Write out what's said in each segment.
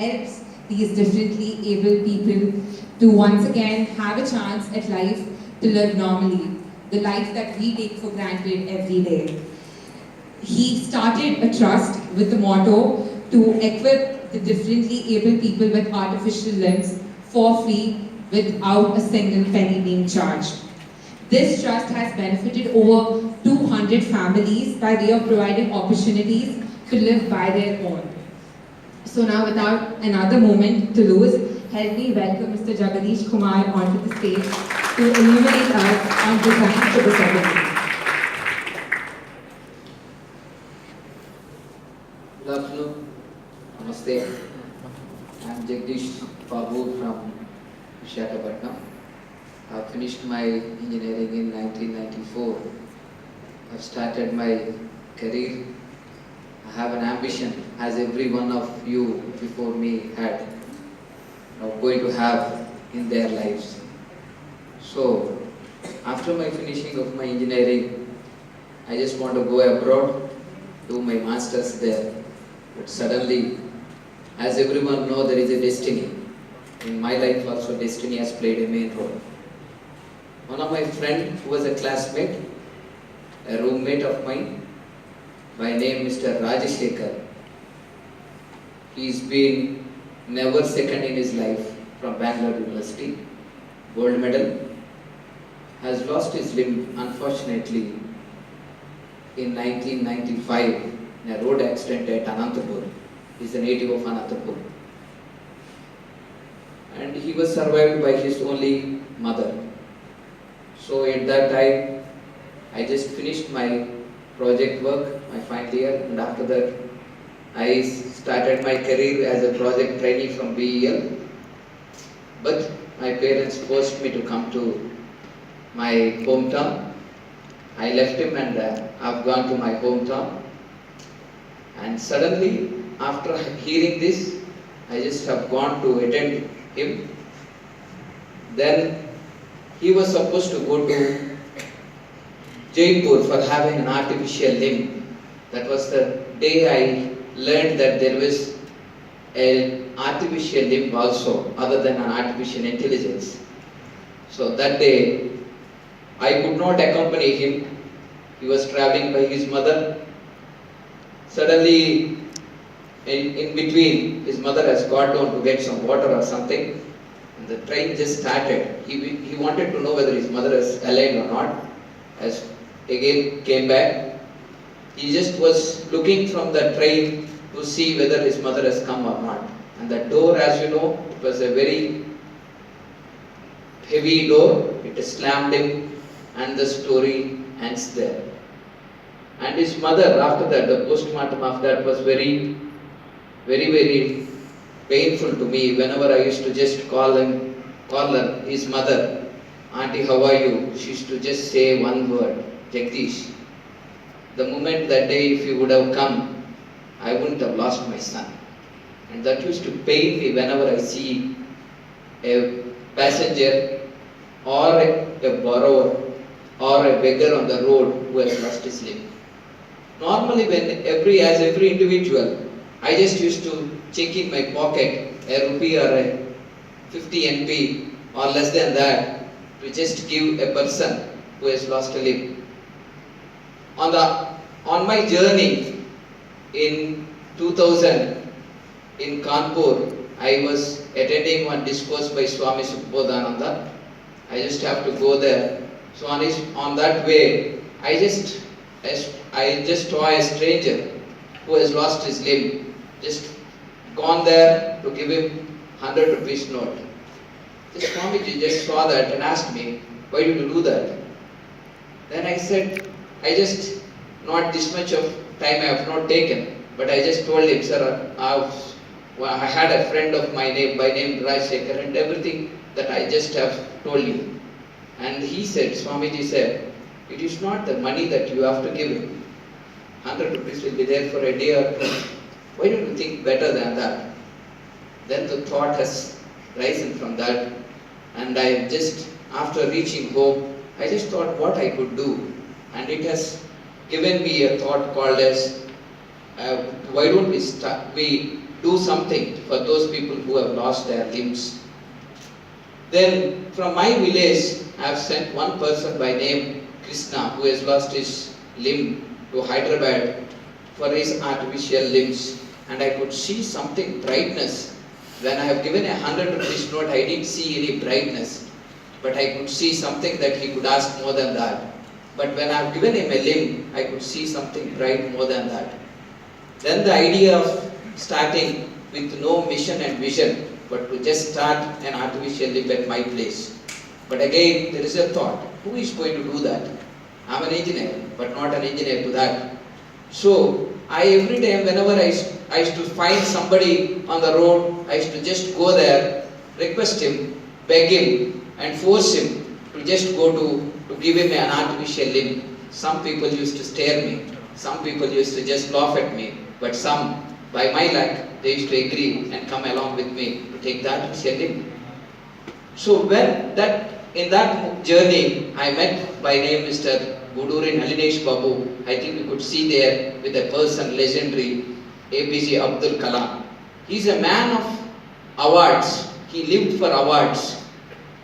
helps these differently able people to once again have a chance at life to live normally, the life that we take for granted every day. He started a trust with the motto to equip the differently able people with artificial limbs for free without a single penny being charged. This trust has benefited over 200 families by way of providing opportunities to live by their own. So now, without another moment to lose, help me welcome Mr. Jagadeesh Kumar onto the stage to illuminate us on design for the ceremony. Good afternoon. Namaste. I am Jagadeesh Babu from Jagadeesh. I finished my engineering in 1994. I started my career. I have an ambition, as every one of you before me had, going to have in their lives. So, after my finishing of my engineering, I just want to go abroad, do my masters there. But suddenly, as everyone knows, there is a destiny. In my life also, destiny has played a main role. One of my friends who was a classmate, a roommate of mine, by name Mr. Rajashekar. He's been never second in his life from Bangalore University, gold medal, has lost his limb unfortunately in 1995 in a road accident at Anantapur. He's a native of Anantapur. And he was survived by his only mother. So at that time, I just finished my project work, my final year, and after that, I started my career as a project trainee from BEL. But my parents forced me to come to my hometown. I left him and I've gone to my hometown. And suddenly, after hearing this, I just have gone to attend him. Then he was supposed to go to Jaipur for having an artificial limb. That was the day I learned that there was an artificial limb also, other than an artificial intelligence. So that day, I could not accompany him. He was traveling by his mother. Suddenly, in between, his mother has got down to get some water or something. And the train just started. He wanted to know whether his mother is alive or not. As again came back, he just was looking from the train to see whether his mother has come or not. And the door, as you know, it was a very heavy door. It slammed him and the story ends there. And his mother, after that, the postmortem of that was very, very painful to me. Whenever I used to just call her, his mother, "Auntie, how are you?" She used to just say one word, "Jagadeesh." The moment that day, if you would have come, I wouldn't have lost my son. And that used to pain me whenever I see a passenger or a borrower or a beggar on the road who has lost his limb. Normally, as every individual, I just used to check in my pocket a rupee or a 50 NP or less than that to just give a person who has lost a limb. On my journey in 2000 in Kanpur, I was attending one discourse by Swami Sukhbodhananda. I just have to go there. So on that way, I just saw a stranger who has lost his limb. Just gone there to give him 100 rupees note. This Swamiji just saw that and asked me, "Why did you do that?" Then I said, not this much of time I have not taken, but I just told him, "Sir, I had a friend of my name by name Rajashekar, and everything that I just have told you." And he said, Swamiji said, "It is not the money that you have to give him. 100 rupees will be there for a day or two. Why don't you think better than that?" Then the thought has risen from that, and I just, after reaching home, I just thought what I could do, and it has given me a thought called as why don't we do something for those people who have lost their limbs. Then from my village, I have sent one person by name Krishna who has lost his limb to Hyderabad for his artificial limbs, and I could see something brightness. When I have given a 100 rupees note, I didn't see any brightness, but I could see something that he could ask more than that. But when I have given him a limb, I could see something bright more than that. Then the idea of starting with no mission and vision, but to just start an artificial limb at my place. But again, there is a thought, who is going to do that? I am an engineer, but not an engineer to that. So, every time whenever I used to find somebody on the road, I used to just go there, request him, beg him, and force him to just go to give him an artificial limb. Some people used to stare me, some people used to just laugh at me, but some, by my luck, they used to agree and come along with me to take the artificial limb. So in that journey, I met by name Mr. Gudure Babu. I think you could see there with a person legendary, APJ Abdul Kalam. He's a man of awards. He lived for awards,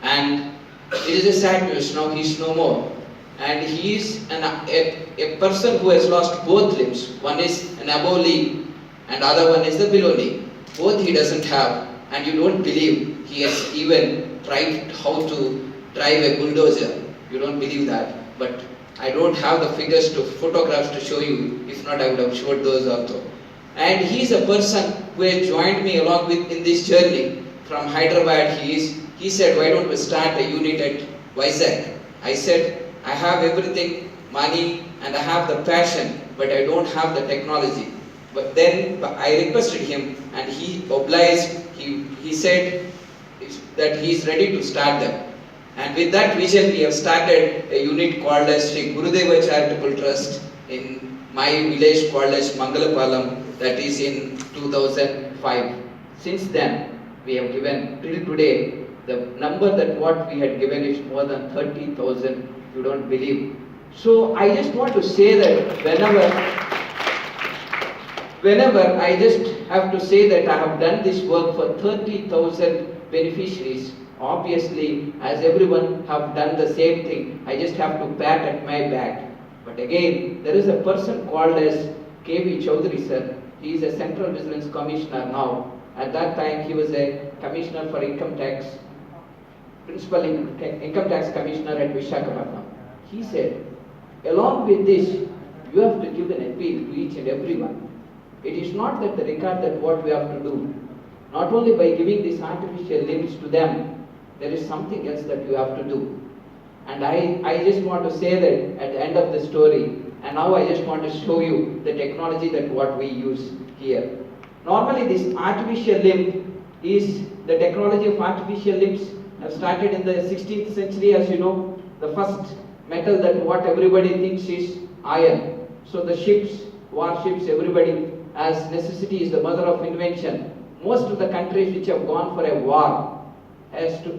and it is a sad news now. He's no more, and he is a person who has lost both limbs. One is an above limb, and other one is the below limb. Both he doesn't have, and you don't believe he has even tried how to drive a bulldozer. You don't believe that, but I don't have the figures to photographs to show you. If not, I would have showed those also. And he is a person who has joined me along with in this journey from Hyderabad. He said, why don't we start a unit at Vizag? I said, I have everything, money, and I have the passion, but I don't have the technology. But then I requested him, and he obliged. He said that he is ready to start them. And with that vision, we have started a unit called as Sri GURUDEVA Charitable Trust in my village called as Mangalapalam, that is in 2005. Since then, we have given, till today, the number that what we had given is more than 30,000, you don't believe. So I just want to say that whenever I just have to say that I have done this work for 30,000 beneficiaries, obviously, as everyone have done the same thing, I just have to pat at my back. But again, there is a person called as K.V. Chaudhary sir. He is a Central Vigilance Commissioner now. At that time, he was a Commissioner for Income Tax, Principal Income Tax Commissioner at Visakhapatnam. He said, along with this, you have to give an appeal to each and everyone. It is not that the record that what we have to do. Not only by giving these artificial limbs to them, there is something else that you have to do. And I just want to say that at the end of the story, and now I just want to show you the technology that what we use here. Normally this artificial limb is, the technology of artificial limbs have started in the 16th century, as you know. The first metal that what everybody thinks is iron. So the ships, warships, everybody, as necessity is the mother of invention. Most of the countries which have gone for a war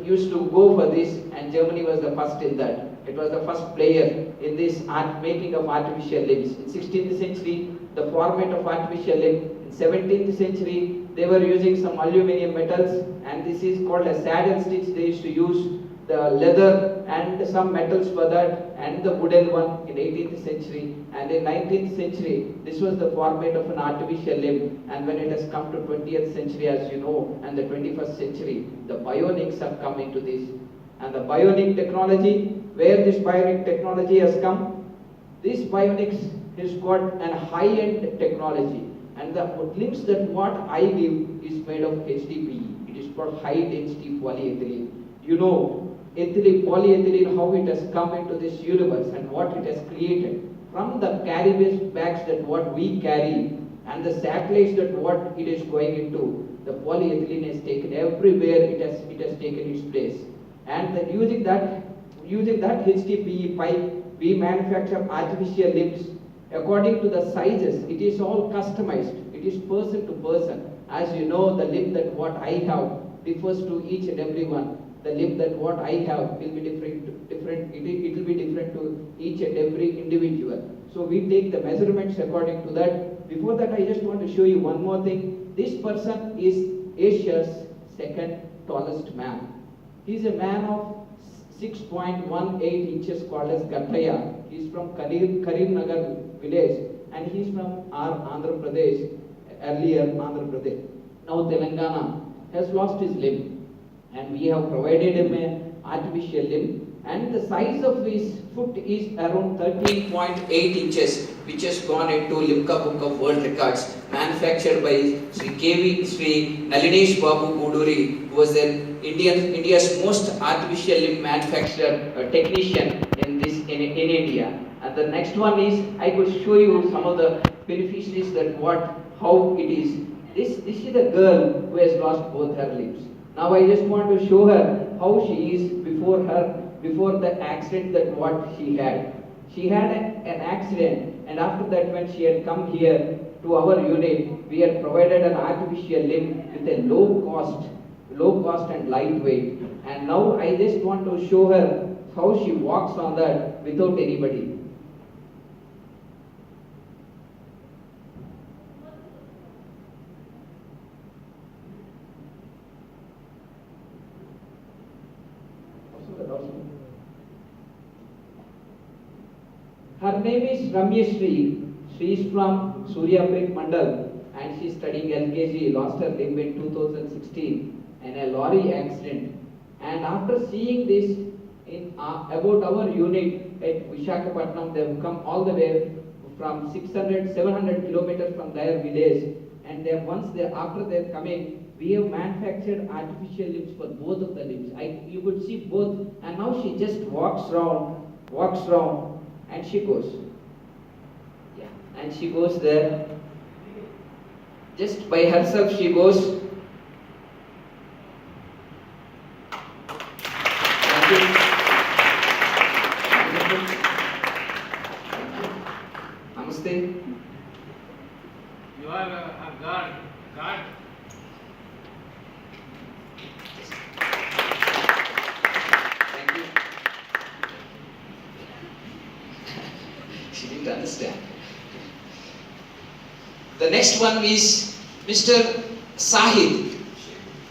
used to go for this, and Germany was the first in that. It was the first player in this making of artificial limbs. In 16th century, the format of artificial limb. In 17th century, they were using some aluminium metals, and this is called a saddle stitch. They used to use the leather and some metals for that, and the wooden one in 18th century. And in 19th century, this was the format of an artificial limb. And when it has come to 20th century, as you know, and the 21st century, the bionics have come into this. And the bionic technology, where this bionic technology has come, this bionics has got an high-end technology. And the limbs that what I give is made of HDPE. It is called high-density polyethylene. You know, ethylene, polyethylene, how it has come into this universe and what it has created. From the carry bags that what we carry and the satellites that what it is going into, the polyethylene has taken everywhere, it has taken its place. And then using that HDPE pipe, we manufacture artificial limbs according to the sizes. It is all customized. It is person to person. As you know, the limb that what I have differs to each and every one. The limb that what I have will be different. It will be different to each and every individual. So we take the measurements according to that. Before that, I just want to show you one more thing. This person is Asia's second tallest man. He is a man of 6.18 inches called as Gattaya. He is from Karimnagar village and he is from our Andhra Pradesh, earlier Andhra Pradesh. Now Telangana has lost his limb and we have provided him an artificial limb, and the size of his foot is around 13.8 inches, which has gone into Limca Book of World Records, manufactured by Sri Jagadeesh Babu Guduri, who was India's most artificial limb manufacturer technician in India. And the next one is, I could show you some of the beneficiaries how it is. This is a girl who has lost both her limbs. Now I just want to show her how she is before the accident that what she had. She had an accident, and after that when she had come here to our unit, we had provided an artificial limb with a low cost and lightweight. And now I just want to show her how she walks on that without anybody. Her name is Ramyashri. She is from Suryapet Mandal and she is studying LKG. Lost her limb in 2016 in a lorry accident. And after seeing this about our unit at Visakhapatnam, they have come all the way from 700 kilometers from their village. And after they're coming, we have manufactured artificial limbs for both of the limbs. You could see both, and now she just walks round, and she goes. Yeah, and she goes there. Just by herself she goes. Namaste. You are a God. Thank you. She didn't understand. The next one is Mr. Sahid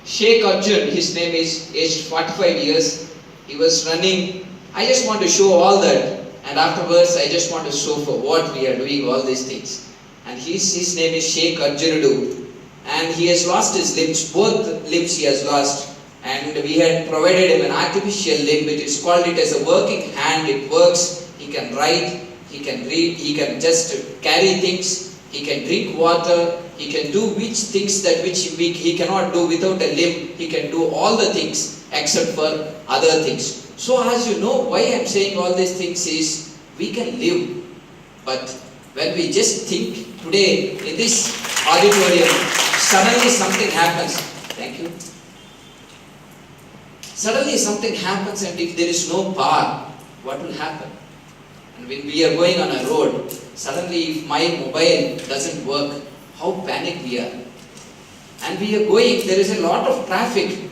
Sheikh Arjun. His name is aged 45 years. He was running. I just want to show all that, and afterwards I just want to show for what we are doing all these things. And his name is Sheikh Arjunudu, and he has lost his limbs, both limbs he has lost, and we had provided him an artificial limb. It is called it as a working hand. It works. He can write, he can read, he can just carry things, he can drink water, he can do which he cannot do without a limb. He can do all the things except for other things. So as you know, why I am saying all these things is, we can live, but when we just think today in this auditorium, suddenly something happens. Thank you. Suddenly something happens, and if there is no power, what will happen? And when we are going on a road, suddenly if my mobile doesn't work, how panicked we are. And we are going, there is a lot of traffic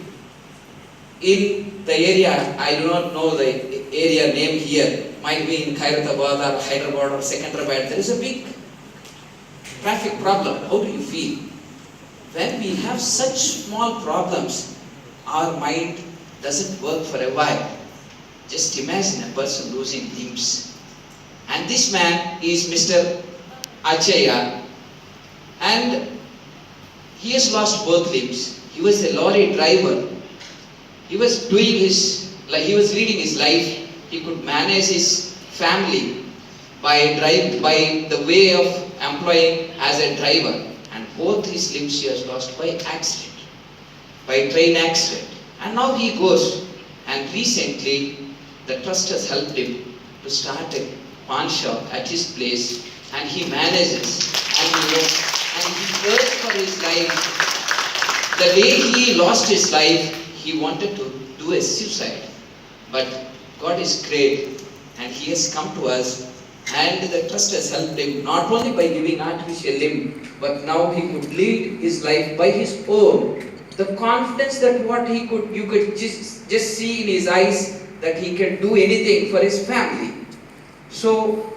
in the area. I do not know the area name here. Might be in CHARITABLE or HYDERABAD or HYDERABAD. There is a big traffic problem. How do you feel? When we have such small problems, our mind doesn't work for a while. Just imagine a person losing limbs. And this man is Mr. Achaya, and he has lost both limbs. He was a lorry driver. He was leading his life. He could manage his family by the way of employing as a driver, and both his limbs he has lost by accident, by train accident. And now he goes, and recently the trust has helped him to start a pawn shop at his place, and he manages, and he works for his life. The day he lost his life, he wanted to do a suicide, but God is great, and he has come to us, and the trust has helped him not only by giving artificial limb, but now he could lead his life by his own. The confidence that you could just see in his eyes, that he can do anything for his family. So